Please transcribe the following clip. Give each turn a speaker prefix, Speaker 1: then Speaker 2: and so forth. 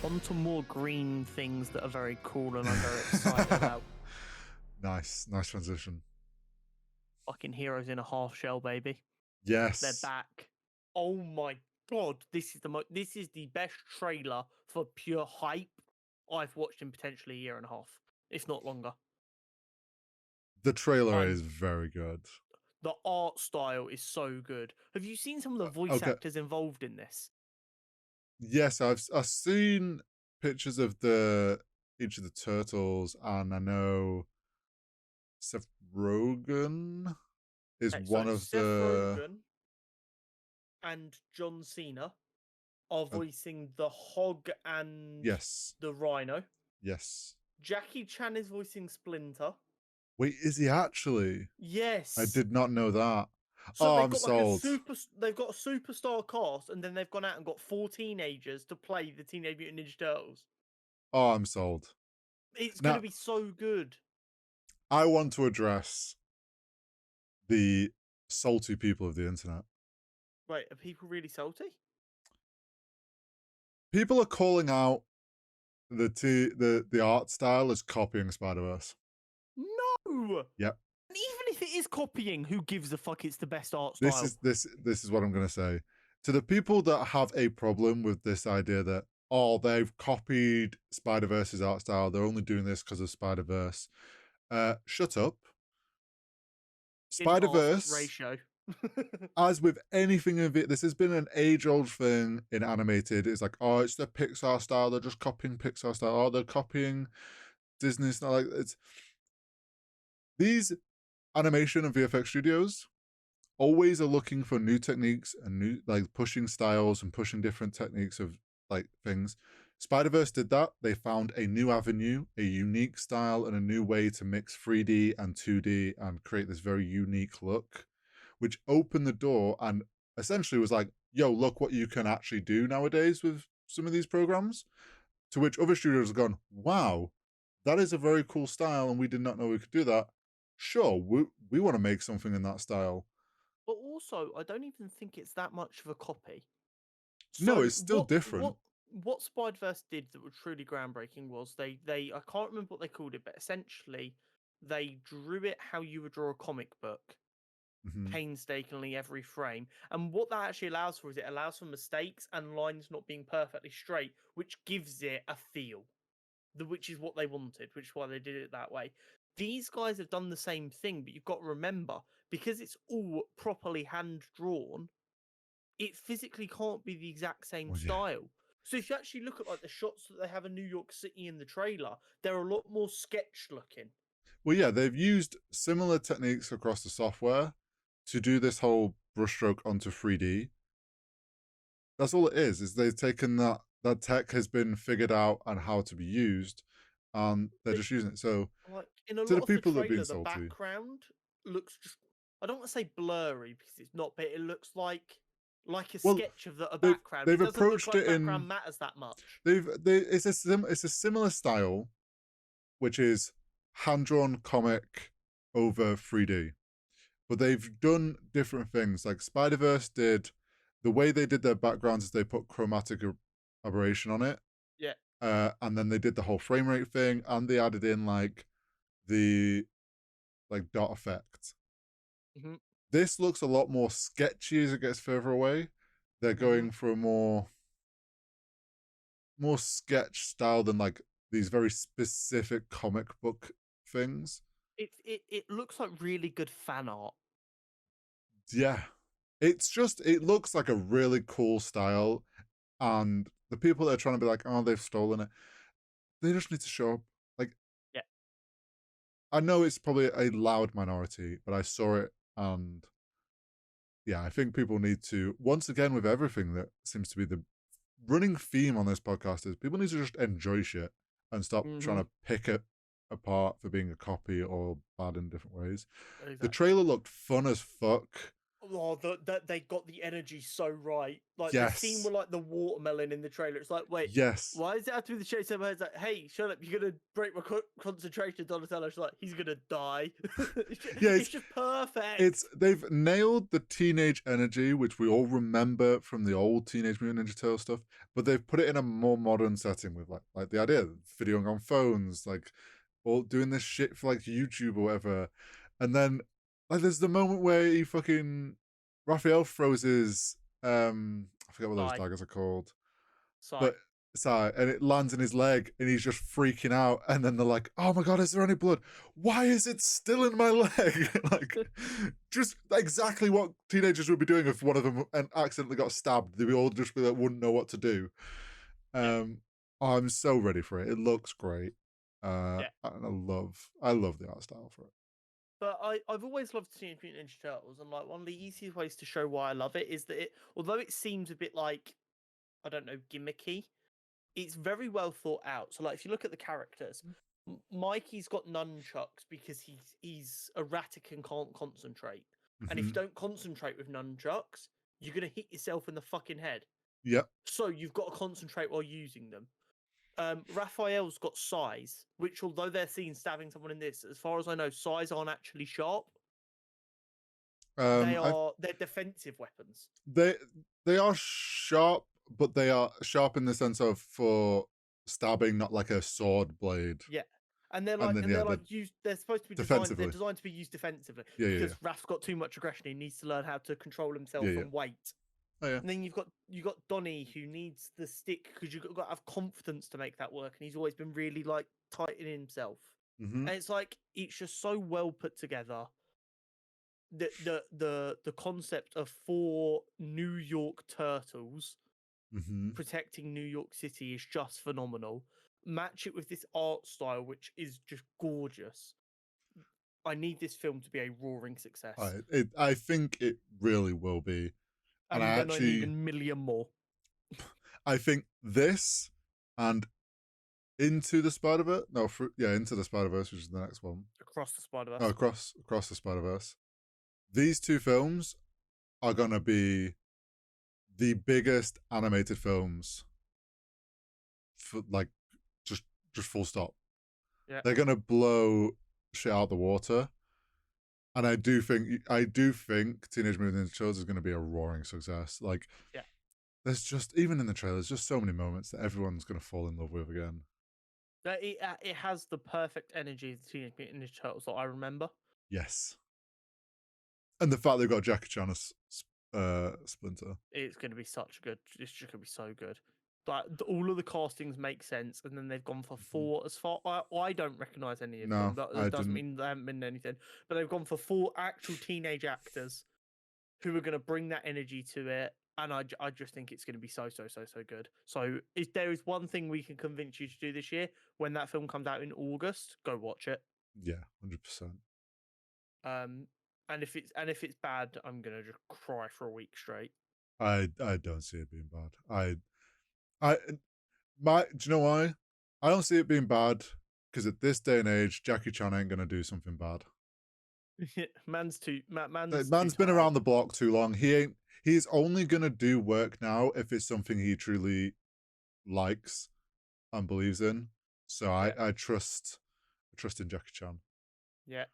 Speaker 1: On to more green things that are very cool and I'm very excited about.
Speaker 2: Nice transition.
Speaker 1: Fucking Heroes in a Half Shell, baby.
Speaker 2: Yes.
Speaker 1: They're back. Oh my god, this is the best trailer for pure hype I've watched in potentially a year and a half, if not longer.
Speaker 2: The trailer is very good.
Speaker 1: The art style is so good. Have you seen some of the voice actors involved in this?
Speaker 2: Yes, I've seen pictures of each of the turtles, and I know Seth Rogen is one of
Speaker 1: Seth Rogen and John Cena are voicing the Hog and the Rhino.
Speaker 2: Yes.
Speaker 1: Jackie Chan is voicing Splinter.
Speaker 2: Wait, is he actually?
Speaker 1: Yes.
Speaker 2: I did not know that.
Speaker 1: So
Speaker 2: I'm sold.
Speaker 1: They've got a superstar cast, and then they've gone out and got 4 teenagers to play the Teenage Mutant Ninja Turtles.
Speaker 2: Oh, I'm sold.
Speaker 1: It's going to be so good.
Speaker 2: I want to address the salty people of the internet.
Speaker 1: Wait, are people really salty?
Speaker 2: People are calling out the art style as copying Spider-Verse.
Speaker 1: No.
Speaker 2: Yep.
Speaker 1: And even if it is copying, who gives a fuck? It's the best art style.
Speaker 2: This is what I'm going to say. To the people that have a problem with this idea that, they've copied Spider-Verse's art style, they're only doing this because of Spider-Verse. Shut up. Spider-Verse
Speaker 1: ratio.
Speaker 2: As with anything of it, this has been an age-old thing in animated. It's like, it's the Pixar style. They're just copying Pixar style. They're copying Disney style. Like, it's these animation and VFX studios always are looking for new techniques and new, like, pushing styles and pushing different techniques of, like, things. Spider-Verse did that. They found a new avenue, a unique style, and a new way to mix 3D and 2D and create this very unique look, which opened the door and essentially was like, yo, look what you can actually do nowadays with some of these programs. To which other studios have gone, wow, that is a very cool style, and we did not know we could do that. Sure, we want to make something in that style.
Speaker 1: But also, I don't even think it's that much of a copy.
Speaker 2: No, it's still different.
Speaker 1: What Spider-Verse did that was truly groundbreaking was I can't remember what they called it, but essentially they drew it how you would draw a comic book, painstakingly every frame. And what that actually allows for is it allows for mistakes and lines not being perfectly straight, which gives it a feel, which is what they wanted, which is why they did it that way. These guys have done the same thing, but you've got to remember, because it's all properly hand-drawn, it physically can't be the exact same style. So if you actually look at like the shots that they have in New York City in the trailer, they're a lot more sketch looking.
Speaker 2: Well, yeah, they've used similar techniques across the software to do this whole brushstroke onto 3D. That's all it is they've taken that tech has been figured out and how to be used, and they're just using it. So,
Speaker 1: like in a lot
Speaker 2: to the
Speaker 1: of
Speaker 2: people
Speaker 1: the
Speaker 2: that have been
Speaker 1: trailer, the
Speaker 2: salty,
Speaker 1: background looks just, I don't want to say blurry because it's not, but it looks like a sketch of a background.
Speaker 2: They've
Speaker 1: it doesn't
Speaker 2: approached
Speaker 1: look like
Speaker 2: it
Speaker 1: background
Speaker 2: in
Speaker 1: matters that much.
Speaker 2: It's a similar style, which is hand-drawn comic over 3D. But they've done different things. Like Spider-Verse did, the way they did their backgrounds is they put chromatic aberration on it.
Speaker 1: Yeah.
Speaker 2: And then they did the whole frame rate thing, and they added in like the dot effect. This looks a lot more sketchy as it gets further away. They're going for a more sketch style than like these very specific comic book things.
Speaker 1: It looks like really good fan art.
Speaker 2: Yeah. It's just, it looks like a really cool style, and the people that are trying to be like, oh, they've stolen it, they just need to show up. Like,
Speaker 1: yeah,
Speaker 2: I know it's probably a loud minority, but I saw it, and yeah, I think people need to, once again, with everything that seems to be the running theme on this podcast, is people need to just enjoy shit and stop trying to pick it apart for being a copy or bad in different ways. Exactly. The trailer looked fun as fuck.
Speaker 1: they got the energy so right. Like the scene
Speaker 2: Yes.
Speaker 1: with like the watermelon in the trailer. It's like, wait,
Speaker 2: Yes.
Speaker 1: why is it have to be the chase? It's like, hey, shut up! You're gonna break my concentration, Donatello. She's like, he's gonna die.
Speaker 2: Yeah,
Speaker 1: It's just perfect.
Speaker 2: they've nailed the teenage energy, which we all remember from the old Teenage Mutant Ninja Turtle stuff, but they've put it in a more modern setting with like the idea of videoing on phones, like all doing this shit for like YouTube or whatever. And then like there's the moment where he fucking Raphael throws his I forget what those
Speaker 1: Sigh,
Speaker 2: daggers are called.
Speaker 1: sigh.
Speaker 2: But sorry, and it lands in his leg, and he's just freaking out. And then they're like, "Oh my god, is there any blood? Why is it still in my leg?" Like, just exactly what teenagers would be doing if one of them and accidentally got stabbed. They would all just be like, wouldn't know what to do.
Speaker 1: Yeah,
Speaker 2: Oh, I'm so ready for it. It looks great.
Speaker 1: yeah.
Speaker 2: And I love the art style for it.
Speaker 1: But I've always loved Teenage Mutant Ninja Turtles, and like one of the easiest ways to show why I love it is that although it seems a bit like, I don't know, gimmicky, it's very well thought out. So like if you look at the characters, Mikey's got nunchucks because he's erratic and can't concentrate. And if you
Speaker 2: Mm-hmm.
Speaker 1: don't concentrate with nunchucks, you're gonna hit yourself in the fucking head.
Speaker 2: Yep.
Speaker 1: So you've got to concentrate while using them. Raphael's got size, which although they're seen stabbing someone in this, as far as I know, size aren't actually sharp.
Speaker 2: I
Speaker 1: They're defensive weapons.
Speaker 2: they they are sharp, but they are sharp in the sense of for stabbing, not like a sword blade.
Speaker 1: Yeah.
Speaker 2: And then yeah,
Speaker 1: They're
Speaker 2: the
Speaker 1: like used. They're supposed to be designed. They're
Speaker 2: defensively.
Speaker 1: designed to be used defensively
Speaker 2: Yeah, yeah, yeah,
Speaker 1: because Raph's got too much aggression. He needs to learn how to control
Speaker 2: yeah,
Speaker 1: himself
Speaker 2: yeah.
Speaker 1: and wait.
Speaker 2: Oh yeah.
Speaker 1: And then you got Donnie who needs the stick because you've got to have confidence to make that work. And he's always been really like tight in himself.
Speaker 2: Mm-hmm.
Speaker 1: And it's like it's just so well put together. The concept of 4 New York turtles
Speaker 2: Mm-hmm.
Speaker 1: protecting New York City is just phenomenal. Match it with this art style, which is just gorgeous. I need this film to be a roaring success,
Speaker 2: I think it really will be, and
Speaker 1: and then I need a million more
Speaker 2: I think this and Into the Spider Verse. No, Into the Spider Verse, which is the next one.
Speaker 1: across the Spider
Speaker 2: Oh,
Speaker 1: Verse.
Speaker 2: across the Spider Verse. These two films are gonna be the biggest animated films for like just full stop.
Speaker 1: Yeah,
Speaker 2: They're gonna blow shit out the water. And I do think Teenage Mutant Ninja Turtles is going to be a roaring success. Like,
Speaker 1: yeah.
Speaker 2: there's just even in the trailers, just so many moments that everyone's going to fall in love with again.
Speaker 1: It has the perfect energy of the Teenage Mutant Ninja Turtles that I remember.
Speaker 2: Yes, and the fact they've got Jackie Chan as Splinter.
Speaker 1: It's going to be such good. It's just going to be so good. Like all of the castings make sense, and then they've gone for 4. As far I don't recognize any of them.
Speaker 2: No, I
Speaker 1: That doesn't
Speaker 2: didn't.
Speaker 1: mean they haven't been anything. But they've gone for 4 actual teenage actors who are going to bring that energy to it. And I just think it's going to be so good. So if there is one thing we can convince you to do this year, when that film comes out in August, go watch it.
Speaker 2: Yeah, 100%.
Speaker 1: And if it's bad, I'm gonna just cry for a week straight.
Speaker 2: I don't see it being bad. Do you know why? I don't see it being bad because at this day and age, Jackie Chan ain't gonna do something bad.
Speaker 1: Man's too
Speaker 2: Been around the block too long. He's only gonna do work now if it's something he truly likes and believes in. So
Speaker 1: Yeah.
Speaker 2: I trust in Jackie Chan.
Speaker 1: Yeah,